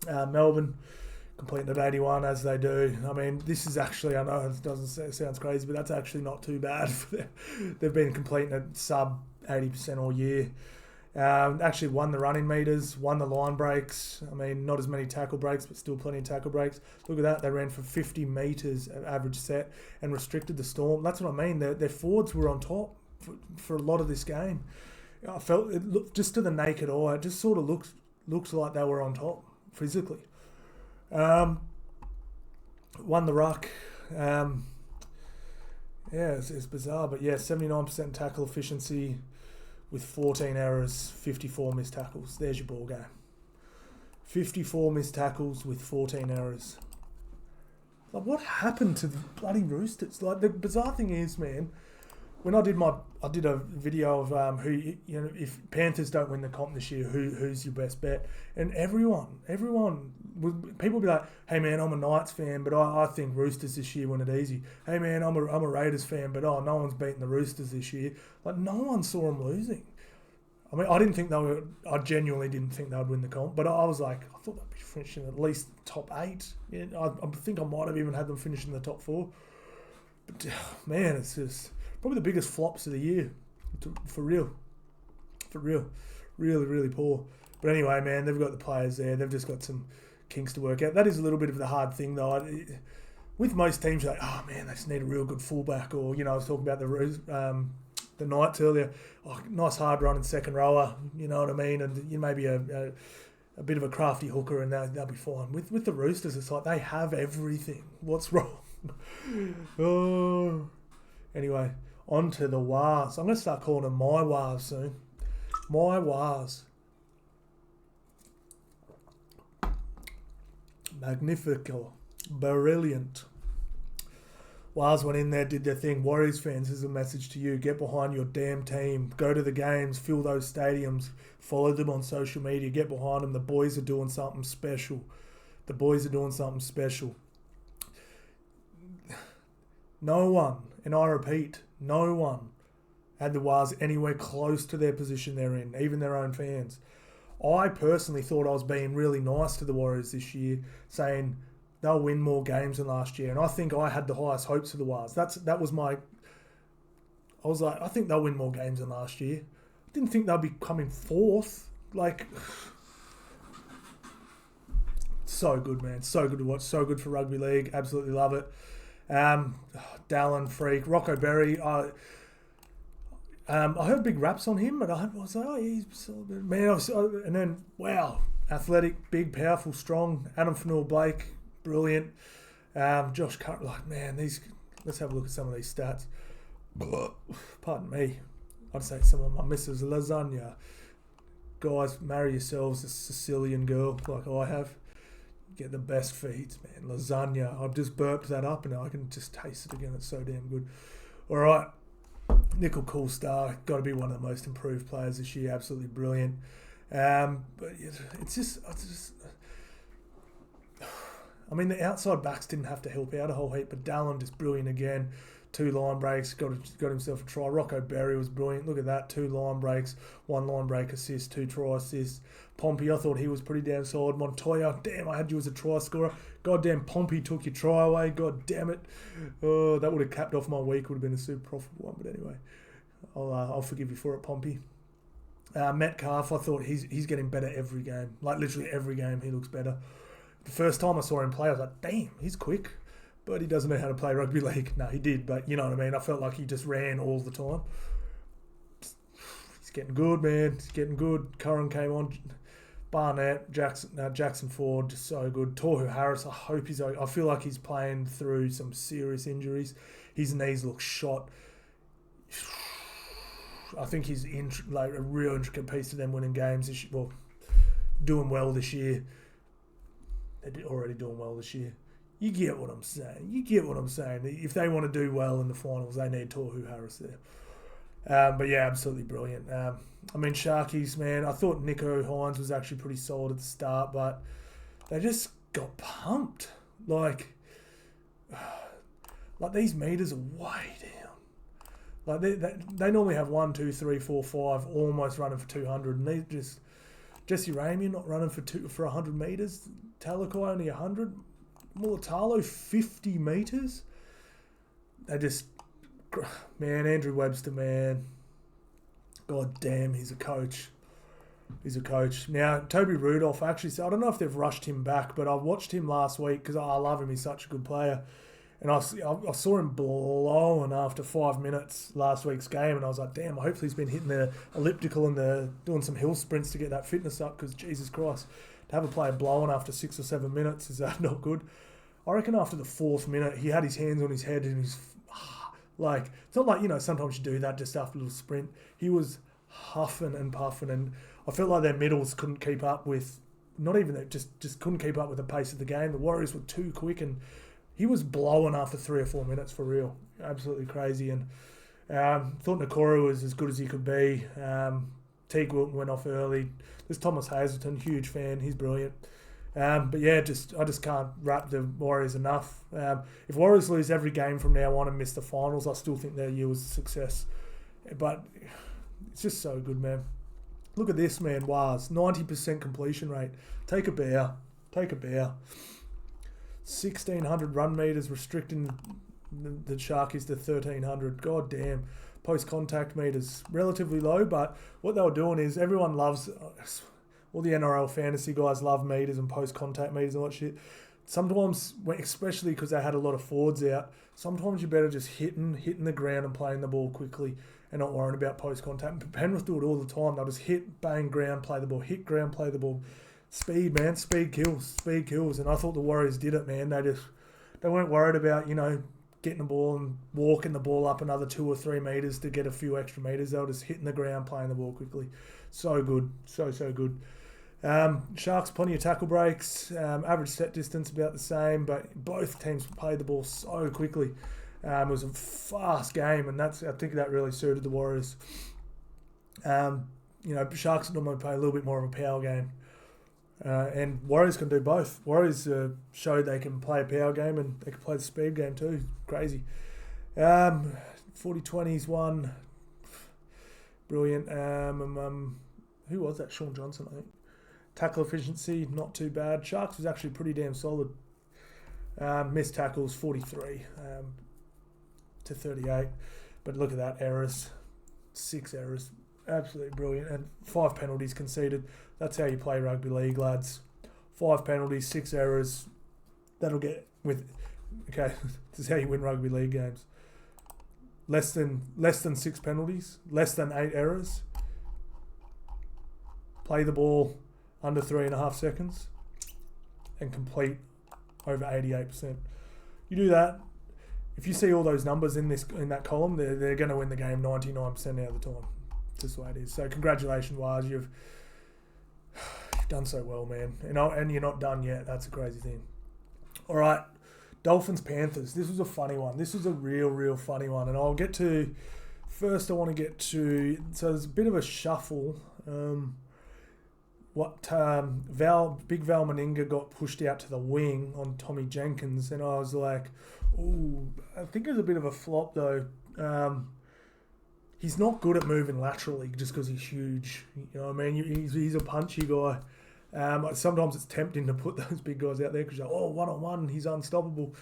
Melbourne completing at 81 as they do. I mean, this is actually, I know it sounds crazy, but that's actually not too bad. They've been completing at sub 80% all year. Actually won the running meters, won the line breaks. I mean, not as many tackle breaks, but still plenty of tackle breaks. Look at that. They ran for 50 metres at average set and restricted the Storm. That's what I mean. Their forwards were on top for a lot of this game. I felt it looked, just to the naked eye, it just sort of looks like they were on top physically. Won the ruck. It's bizarre, but yeah, 79% tackle efficiency with 14 errors, 54 missed tackles. There's your ball game. 54 missed tackles with 14 errors. Like, what happened to the bloody Roosters? Like, the bizarre thing is, man, when I did a video of who, you know, if Panthers don't win the comp this year, who's your best bet? And people would be like, hey man, I'm a Knights fan, but I think Roosters this year win it easy. Hey man, I'm a Raiders fan, but no one's beaten the Roosters this year. Like, no one saw them losing. I mean, I genuinely didn't think they would win the comp, but I was like, I thought they'd be finishing at least top 8. Yeah, I think I might have even had them finish in the top 4. But man, it's just probably the biggest flops of the year, for real. Really, really poor. But anyway, man, they've got the players there. They've just got some kinks to work out. That is a little bit of the hard thing, though. With most teams, you're like, oh man, they just need a real good fullback. Or, you know, I was talking about the Knights earlier. Oh, nice hard run in second rower, you know what I mean? And maybe a bit of a crafty hooker, and they'll be fine. With the Roosters, it's like they have everything. What's wrong? Anyway, on to the Wars. I'm going to start calling them my Wars soon. My Wars. Magnifico. Brilliant. Wars went in there, did their thing. Warriors fans, this is a message to you. Get behind your damn team. Go to the games. Fill those stadiums. Follow them on social media. Get behind them. The boys are doing something special. No one, and I repeat, no one had the Wars anywhere close to their position they're in, even their own fans. I personally thought I was being really nice to the Warriors this year, saying they'll win more games than last year. And I think I had the highest hopes for the Wars. That was my... I was like, I think they'll win more games than last year. I didn't think they'll be coming fourth. Like, so good, man. So good to watch. So good for rugby league. Absolutely love it. Dallin, freak. Rocco Berry. I heard big raps on him, but I was like, oh, yeah, he's so good. Man, and then, wow, athletic, big, powerful, strong. Adam Fanua-Blake, brilliant. Josh Curran, like, man, let's have a look at some of these stats. Pardon me. I'd say some of my missus, lasagna. Guys, marry yourselves a Sicilian girl like I have. Get the best feeds, man. Lasagna. I've just burped that up and I can just taste it again. It's so damn good. All right. Nickel Coolstar. Got to be one of the most improved players this year. Absolutely brilliant. But it's just... I mean, the outside backs didn't have to help out a whole heap, but Dallin just brilliant again. 2 line breaks, got himself a try. Rocco Berry was brilliant. Look at that, 2 line breaks, 1 line break assist, 2 try assists. Pompey, I thought he was pretty damn solid. Montoya, damn, I had you as a try scorer. Goddamn, Pompey took your try away. God damn it. Oh, that would have capped off my week. Would have been a super profitable one. But anyway, I'll forgive you for it, Pompey. Metcalf, I thought he's getting better every game. Like literally every game, he looks better. The first time I saw him play, I was like, damn, he's quick. But he doesn't know how to play rugby league. No, he did, but you know what I mean. I felt like he just ran all the time. He's getting good, man. He's getting good. Curran came on. Barnett, Jackson Ford, just so good. Tohu Harris, I hope he's okay. I feel like he's playing through some serious injuries. His knees look shot. I think he's like a real intricate piece to them winning games this year. Well, doing well this year. They're already doing well this year. You get what I'm saying. If they want to do well in the finals, they need Tohu Harris there. But yeah, absolutely brilliant. I mean, Sharkies, man, I thought Nico Hines was actually pretty solid at the start, but they just got pumped. Like these meters are way down. Like they normally have 1, 2, 3, 4, 5 almost running for 200, and they just Jesse Ramien not running for 100 meters. Talakai only 100. Mulatalo 50 meters. They just, man, Andrew Webster, man. God damn, he's a coach. Now, Toby Rudolph, actually, so I don't know if they've rushed him back, but I watched him last week because I love him. He's such a good player. And I saw him blowing after 5 minutes last week's game, and I was like, damn, hopefully he's been hitting the elliptical and doing some hill sprints to get that fitness up, because Jesus Christ, to have a player blowing after 6 or 7 minutes, is that not good? I reckon after the 4th minute, he had his hands on his head and he's like, it's not like, sometimes you do that just after a little sprint. He was huffing and puffing, and I felt like their middles couldn't keep up with, not even that, just couldn't keep up with the pace of the game. The Warriors were too quick, and he was blowing after 3 or 4 minutes for real. Absolutely crazy. And thought Nakora was as good as he could be. Teague Wilton went off early. There's Thomas Hazelton, huge fan. He's brilliant. But yeah, I just can't rap the Warriors enough. If Warriors lose every game from now on and miss the finals, I still think their year was a success. But it's just so good, man. Look at this, man. Waz, 90% completion rate. Take a bow. 1,600 run meters, restricting the Sharkies to 1,300. God damn. Post-contact meters, relatively low, but what they were doing is everyone loves, all the NRL fantasy guys love meters and post-contact meters and all that shit. Sometimes, especially because they had a lot of forwards out, sometimes you better just hitting the ground and playing the ball quickly and not worrying about post-contact. Penrith do it all the time. They'll just hit, bang, ground, play the ball, hit, ground, play the ball. Speed, man. Speed kills. And I thought the Warriors did it, man. They weren't worried about, getting the ball and walking the ball up another 2 or 3 meters to get a few extra meters. They were just hitting the ground, playing the ball quickly. So good. So good. Sharks, plenty of tackle breaks. Average set distance about the same, but both teams played the ball so quickly. It was a fast game, and I think that really suited the Warriors. Sharks normally play a little bit more of a power game. And Warriors can do both. Warriors showed they can play a power game and they can play the speed game too. Crazy. 40-20s won. Brilliant. Who was that? Sean Johnson, I think. Tackle efficiency, not too bad. Sharks was actually pretty damn solid. Missed tackles, 43 to 38. But look at that, errors. 6 errors. Absolutely brilliant. And 5 penalties conceded. That's how you play rugby league, lads. 5 penalties, 6 errors. That'll get with... Okay, this is how you win rugby league games. Less than 6 penalties. Less than 8 errors. Play the ball under 3.5 seconds. And complete over 88%. You do that. If you see all those numbers in that column, they're going to win the game 99% out of the time. Just the way it is. So congratulations, Waz. You've done so well, man. And you're not done yet. That's a crazy thing. All right. Dolphins, Panthers. This was a funny one. This was a real funny one. And I'll get to... First, I want to get to... So there's a bit of a shuffle. Big Val Meninga got pushed out to the wing on Tommy Jenkins. And I was like, ooh, I think it was a bit of a flop, though. He's not good at moving laterally just because he's huge. You know what I mean? He's a punchy guy. Sometimes it's tempting to put those big guys out there because you're like, oh, one-on-one, he's unstoppable.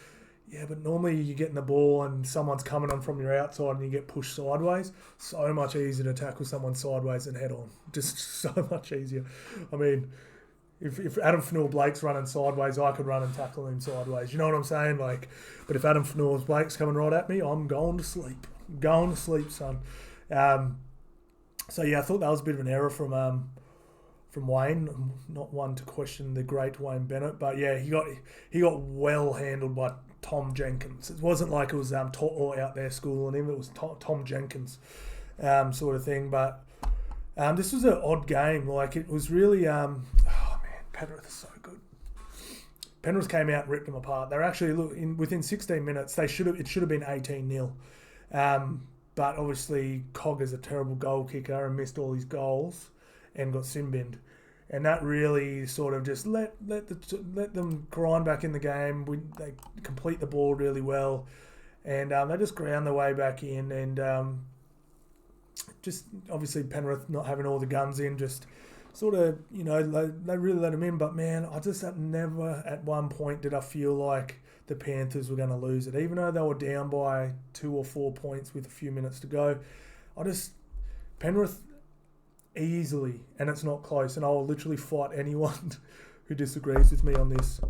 Yeah, but normally you're getting the ball and someone's coming on from your outside and you get pushed sideways. So much easier to tackle someone sideways than head on. Just so much easier. I mean, if Adam Fanua-Blake's running sideways, I could run and tackle him sideways. You know what I'm saying? Like, but if Adam Fanua-Blake's coming right at me, I'm going to sleep. I'm going to sleep, son. So yeah, I thought that was a bit of an error from Wayne. I'm not one to question the great Wayne Bennett, but yeah, he got well handled by Tom Jenkins. It wasn't like it was To'o out there schooling him. It was Tom Jenkins sort of thing. But this was an odd game. Like, it was really... oh, man, Penrith is so good. Penrith came out and ripped them apart. They're actually, within 16 minutes, it should have been 18-0. But obviously, Cog is a terrible goal kicker and missed all his goals and got sin-binned. And that really sort of just let them grind back in the game. They complete the ball really well. And they just ground their way back in. And just obviously Penrith not having all the guns in, just sort of, you know, they really let them in. But, man, I just never at one point did I feel like the Panthers were going to lose it. Even though they were down by 2 or 4 points with a few minutes to go. Penrith... easily, and it's not close, and I will literally fight anyone who disagrees with me on this.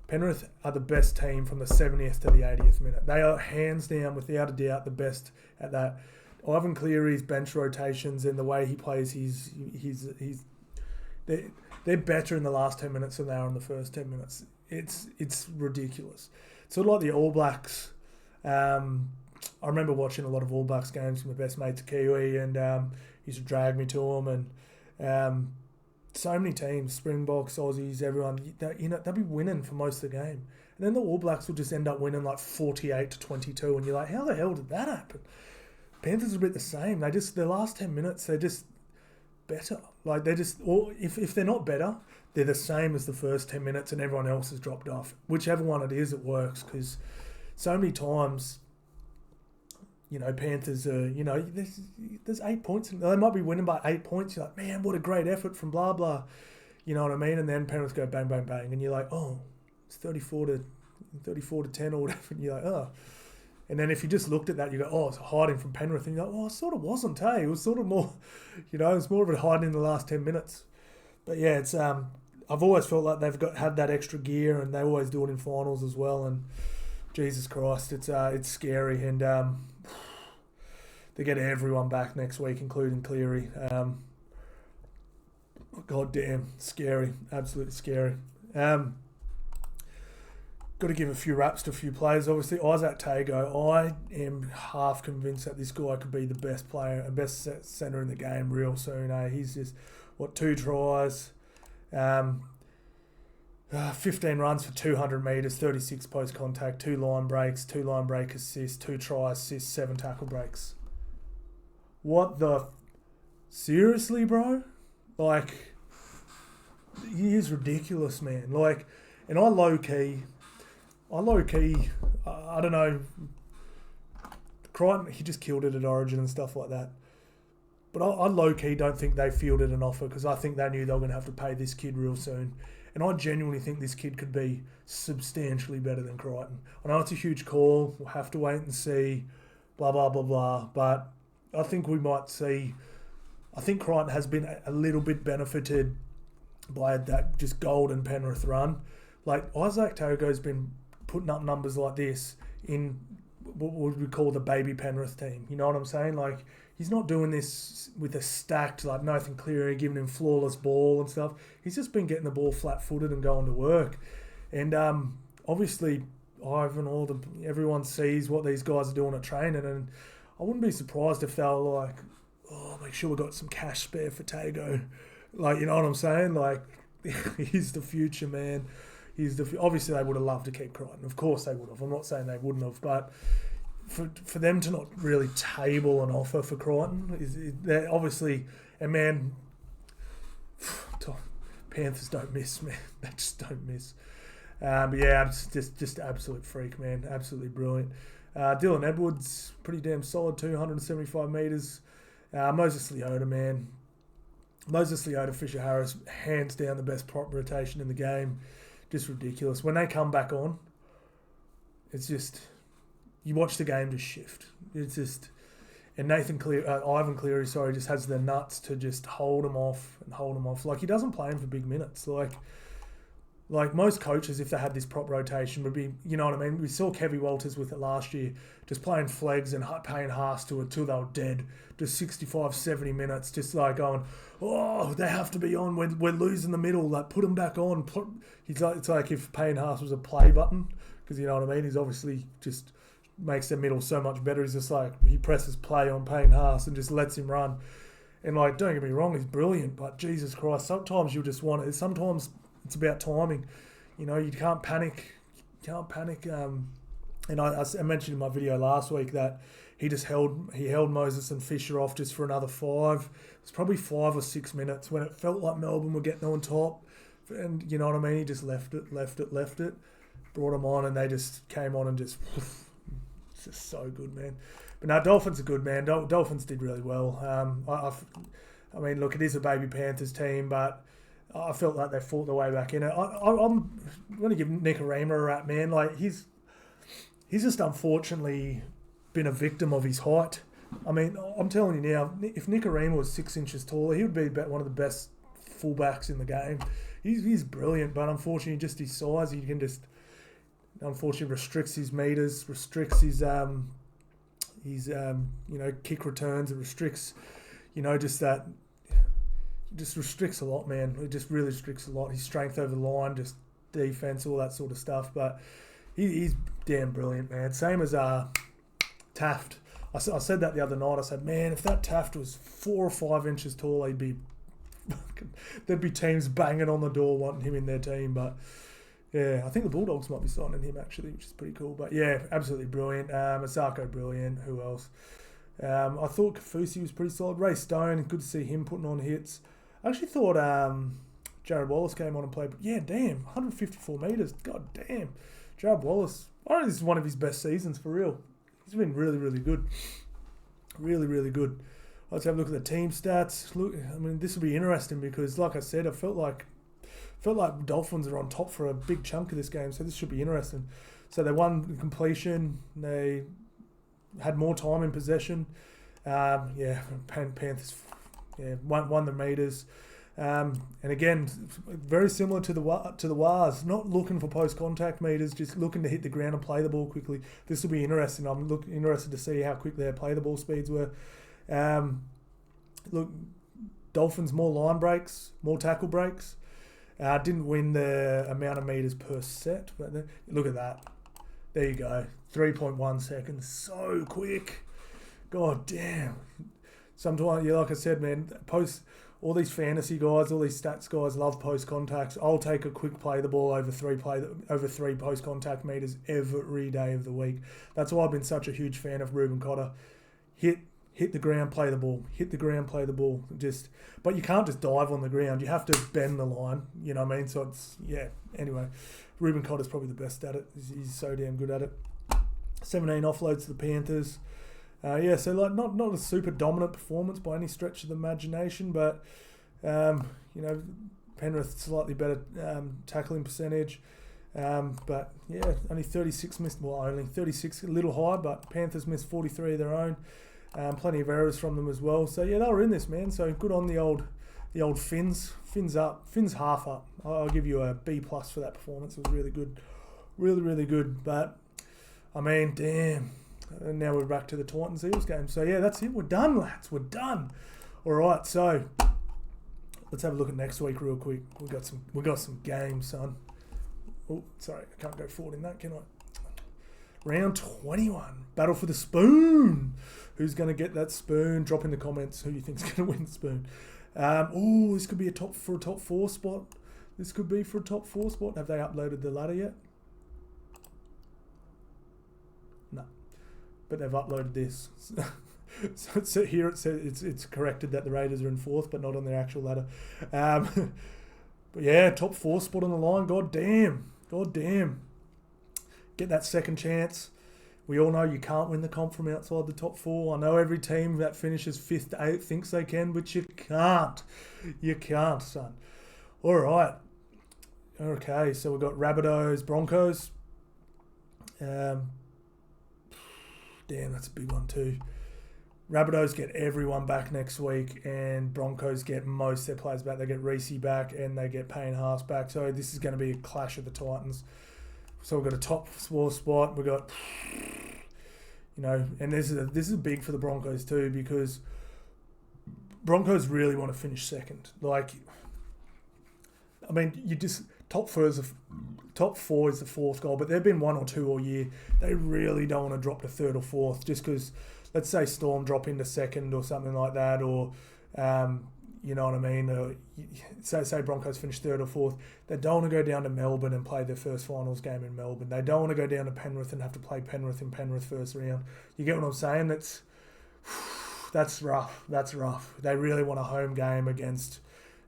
Penrith are the best team from the 70th to the 80th minute. They are hands down, without a doubt, the best at that. Ivan Cleary's bench rotations and the way he plays, they're better in the last 10 minutes than they are in the first 10 minutes. It's ridiculous. Sort of like the All Blacks. I remember watching a lot of All Blacks games with my best mate's Kiwi, and he used to drag me to them. And so many teams, Springboks, Aussies, everyone, they'll be winning for most of the game. And then the All Blacks will just end up winning like 48-22, and you're like, how the hell did that happen? Panthers are a bit the same. Their last 10 minutes, they're just better. Like, or if they're not better, they're the same as the first 10 minutes, and everyone else has dropped off. Whichever one it is, it works, because so many times, you know, Panthers are, you know, there's 8 points. They might be winning by 8 points. You're like, man, what a great effort from blah, blah. You know what I mean? And then Penrith go bang, bang, bang. And you're like, oh, it's 34-10 or whatever. And you're like, oh. And then if you just looked at that, you go, oh, it's hiding from Penrith. And you're like, oh, it sort of wasn't, hey? It was sort of more, you know, it's more of a hiding in the last 10 minutes. But yeah, it's I've always felt like they've had that extra gear, and they always do it in finals as well. And Jesus Christ, it's scary. And they get everyone back next week, including Cleary. God damn, scary, absolutely scary. Got to give a few raps to a few players. Obviously, Isaac Tago, I am half convinced that this guy could be the best player and best centre in the game real soon. He's just, 2 tries, 15 runs for 200 metres, 36 post-contact, 2 line breaks, 2 line break assists, 2 tries, assists, 7 tackle breaks. What the... Seriously, bro? Like, he is ridiculous, man. Like, and I low-key, I don't know, Crichton, he just killed it at Origin and stuff like that. But I low-key don't think they fielded an offer, because I think they knew they were going to have to pay this kid real soon. And I genuinely think this kid could be substantially better than Crichton. I know it's a huge call. We'll have to wait and see. blah, blah, blah, blah. But I think we might see... I think Crichton has been a little bit benefited by that just golden Penrith run. Like, Isaac Togo's been putting up numbers like this in what would we call the baby Penrith team. You know what I'm saying? Like, he's not doing this with a stacked, like, Nathan Cleary giving him flawless ball and stuff. He's just been getting the ball flat-footed and going to work. And obviously, Ivan, everyone sees what these guys are doing at training, and I wouldn't be surprised if they were like, oh, make sure we got some cash spare for Tago. Like, you know what I'm saying? Like, he's the future, man. Obviously, they would have loved to keep Crichton. Of course they would have. I'm not saying they wouldn't have, but for them to not really table an offer for Crichton, they're obviously, and man, Panthers don't miss, man. They just don't miss. But yeah, just absolute freak, man. Absolutely brilliant. Dylan Edwards, pretty damn solid, 275 metres. Moses Leota, man. Moses Leota, Fisher Harris, hands down the best prop rotation in the game. Just ridiculous. When they come back on, it's just, you watch the game just shift. It's just, and Ivan Cleary, just has the nuts to just hold him off. Like, he doesn't play him for big minutes. Like most coaches, if they had this prop rotation, would be, you know what I mean? We saw Kevy Walters with it last year, just playing flags and paying Haas to it till they were dead. Just 65, 70 minutes, just like going, oh, they have to be on. We're losing the middle. Like, put them back on. It's like if Payne Haas was a play button, because you know what I mean? He's obviously just makes the middle so much better. He's just like, he presses play on Payne Haas and just lets him run. And like, don't get me wrong, he's brilliant, but Jesus Christ, sometimes you just want it. Sometimes it's about timing. You know, you can't panic. And I mentioned in my video last week that he held Moses and Fisher off just for another 5. It was probably 5 or 6 minutes when it felt like Melbourne were getting on top. And you know what I mean? He just left it. Brought them on, and they just came on and just... It's just so good, man. But no, Dolphins are good, man. Dolphins did really well. I mean, look, it is a baby Panthers team, but I felt like they fought their way back in it. I'm going to give Nick Arima a rap, man. Like, he's just unfortunately been a victim of his height. I mean, I'm telling you now, if Nick Arima was 6 inches taller, he would be one of the best fullbacks in the game. He's brilliant, but unfortunately, just his size, he can just unfortunately restricts his meters, restricts his kick returns. It restricts, just restricts a lot, man. It just really restricts a lot. His strength over the line, just defense, all that sort of stuff. But he's damn brilliant, man. Same as Taft. I said that the other night. I said, man, if that Taft was 4 or 5 inches tall, there'd be teams banging on the door wanting him in their team. But yeah, I think the Bulldogs might be signing him actually, which is pretty cool. But yeah, absolutely brilliant. Masako, brilliant. Who else? I thought Kafusi was pretty solid. Ray Stone, good to see him putting on hits. I actually thought Jared Wallace came on and played. But yeah, damn, 154 metres. God damn. Jared Wallace, I think this is one of his best seasons for real. He's been really, really good. Really, really good. Let's have a look at the team stats. Look, I mean, this will be interesting because, like I said, I felt like Dolphins are on top for a big chunk of this game, so this should be interesting. So they won completion. They had more time in possession. Panthers, won the meters. And again, very similar to the Wars, not looking for post-contact meters, just looking to hit the ground and play the ball quickly. This will be interesting. I'm interested to see how quick their play the ball speeds were. Look, Dolphins more line breaks, more tackle breaks. Didn't win the amount of meters per set, but look at that. There you go, 3.1 seconds, so quick. God damn. Sometimes, yeah, like I said, man, all these fantasy guys, all these stats guys love post contacts. I'll take a quick play the ball over three post contact meters every day of the week. That's why I've been such a huge fan of Ruben Cotter. Hit the ground, play the ball. Hit the ground, play the ball. But you can't just dive on the ground. You have to bend the line. You know what I mean? So anyway, Ruben Cotter's probably the best at it. He's so damn good at it. 17 offloads to the Panthers. So like not a super dominant performance by any stretch of the imagination, but Penrith slightly better tackling percentage. But yeah, only 36 missed. Well, only 36, a little high, but Panthers missed 43 of their own. Plenty of errors from them as well. So yeah, they were in this, man. So good on the old Finns. Finns up. Finns half up. I'll give you a B+ for that performance. It was really good. Really, really good. But I mean, damn. And now we're back to the Titans Eels game. So yeah, that's it. We're done, lads. We're done. All right. So let's have a look at next week real quick. We got some games, son. Oh, sorry, I can't go forward in that, can I? Round 21. Battle for the spoon. Who's going to get that spoon? Drop in the comments who you think's going to win the spoon. This could be a top 4 spot. This could be for a top 4 spot. Have they uploaded the ladder yet? No. But they've uploaded this. So here it says it's corrected that the Raiders are in 4th, but not on their actual ladder. But yeah, top 4 spot on the line. God damn. Get that second chance. We all know you can't win the comp from outside the top 4. I know every team that finishes 5th to 8th thinks they can, but you can't. You can't, son. All right. Okay, so we've got Rabbitohs, Broncos. Damn, that's a big one too. Rabbitohs get everyone back next week, and Broncos get most of their players back. They get Reese back, and they get Payne Haas back. So this is going to be a clash of the Titans. So we've got a top 4 spot. We've got, and this is big for the Broncos too, because Broncos really want to finish second. Like, I mean, top 4 is the 4th goal, but they've been 1 or 2 all year. They really don't want to drop to 3rd or 4th, just because. Let's say Storm drop into 2nd or something like that, or you know what I mean. Say Broncos finish 3rd or 4th. They don't want to go down to Melbourne and play their first finals game in Melbourne. They don't want to go down to Penrith and have to play Penrith in Penrith first round. You get what I'm saying? That's rough. That's rough. They really want a home game against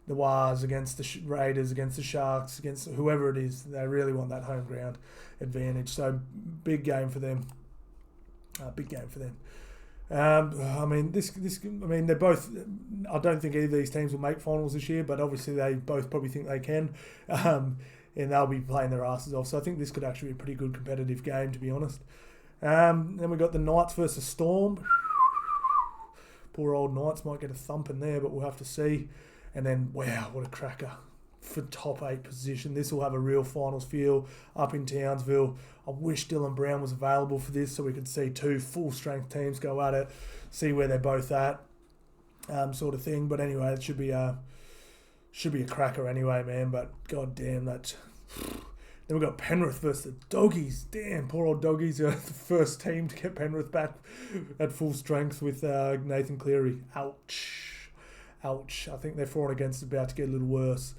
the Wars, against the Raiders, against the Sharks, against whoever it is. They really want that home ground advantage. So big game for them. Big game for them. I mean, they're both. I don't think either of these teams will make finals this year, but obviously they both probably think they can, and they'll be playing their asses off. So I think this could actually be a pretty good competitive game, to be honest. Then we got the Knights versus Storm. Poor old Knights might get a thump in there, but we'll have to see. And then, wow, what a cracker for top 8 position. This will have a real finals feel up in Townsville. I wish Dylan Brown was available for this so we could see 2 full-strength teams go at it, see where they're both at, sort of thing. But anyway, it should be a cracker anyway, man. But god damn, that. Then we've got Penrith versus the Doggies. Damn, poor old Doggies are the first team to get Penrith back at full strength with Nathan Cleary. Ouch. I think their for and against is about to get a little worse.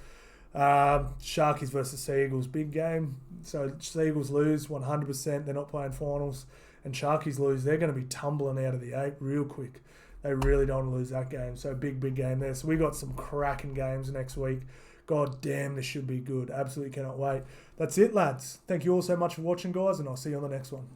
Sharkies versus Seagulls, big game. So Seagulls lose 100%. They're not playing finals, and Sharkies lose. They're going to be tumbling out of the 8 real quick. They really don't want to lose that game. So big game there. So we got some cracking games next week. God damn, this should be good. Absolutely cannot wait. That's it, lads. Thank you all so much for watching, guys, and I'll see you on the next one.